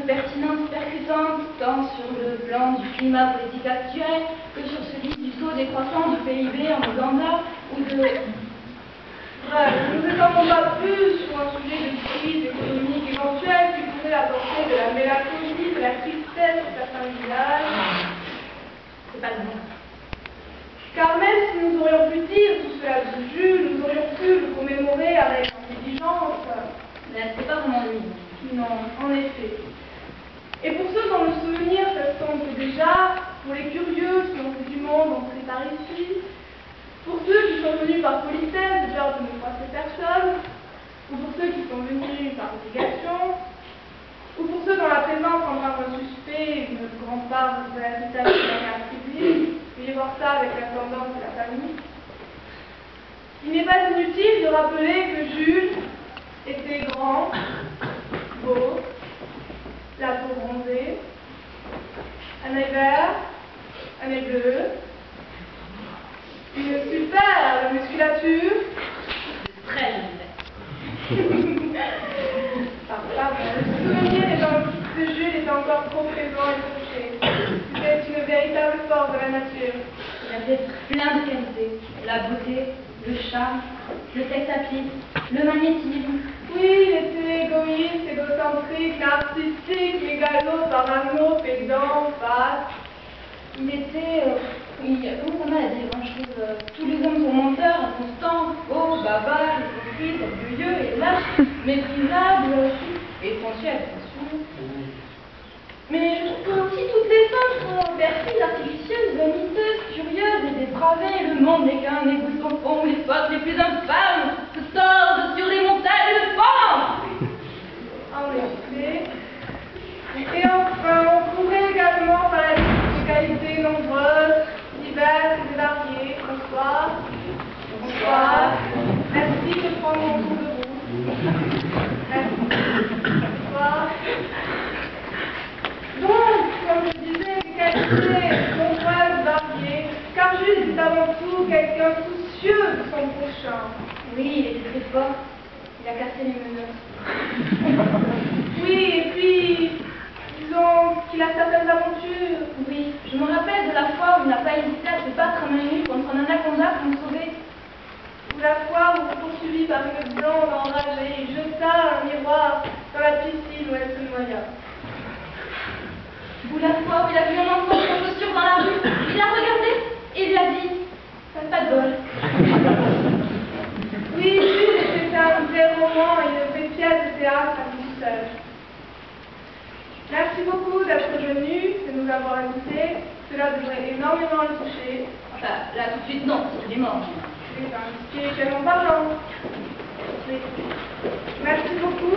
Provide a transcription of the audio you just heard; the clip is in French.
pertinente, percutante, tant sur le plan du climat politique actuel que sur celui du taux décroissant du PIB en Ouganda ou de... Bref, nous ne s'étendons pas plus sur un sujet de crise économique éventuelle qui pourrait apporter de la mélancolie, de la tristesse à certains villages. C'est pas le bon. Car même si nous aurions pu dire tout cela de Jules, nous aurions pu le commémorer avec intelligence. Mais c'est pas vraiment lui. Non, en effet. Et pour ceux dont le souvenir s'estompe déjà, pour les curieux qui ont fait du monde entrer par ici, pour ceux qui sont venus par politesse, de peur de ne froisser personne, ou pour ceux qui sont venus par obligation, ou pour ceux dont la présence rendra un suspect une grande part de l'héritage de la guerre civile, veuillez voir ça avec la tendance de la famille. Il n'est pas inutile de rappeler que Jules était grand, beau, la peau bronzée, un œil vert, un œil bleu, une superbe musculature. Très bien. Pardon, le souvenir de Jules est encore trop présent et touché. C'était une véritable force de la nature. Il avait plein de qualités. La beauté, le charme, le sex appeal, le magnétisme. Oui, il était égoïste, égocentrique, narcissique, mégalo, parano, pédant, fat. Il était, comment ça m'a dit, je trouve, tous les hommes sont menteurs, inconstants, faux, bavards, hypocrites, orgueilleux et lâches, méprisables et sensuels, bien sûr. Mais je trouve que aussi toutes les femmes sont perfides, artificieuses, vaniteuses, curieuses et dépravées. Le monde n'est qu'un égout sans fond où les forces les plus infâmes se tordent sur les montagnes de fange. En effet. Et enfin, on pourrait également faire la liste de qualités nombreuses, diverses et variées. Bonsoir. Bonsoir. Merci de prendre mon tour de roue. Merci. Bonsoir. Donc, comme je disais, des qualités nombreuses, variées, car Jules est avant tout quelqu'un soucieux de son prochain. Oui, il était très fort. Il a cassé les menottes. Oui, et puis, disons qu'il a certaines aventures. Oui, je me rappelle de la fois où il n'a pas hésité à se battre à main nue contre un anaconda pour me sauver. Ou la fois où, poursuivi par une blonde enragée, il jeta un miroir dans la piscine où elle se noya. Ou la fois où il a vu un enfant sans chaussures dans la rue, il l'a regardé et lui a dit « T'as pas de bol ». Oui, Jules était un vrai roman et une vraie pièce de théâtre à lui seul. Merci beaucoup d'être venu, de nous avoir invités. Cela devrait énormément le toucher. Enfin, là tout de suite non, c'est qu'il est mort. Oui, spirituellement parlant. Oui. Merci beaucoup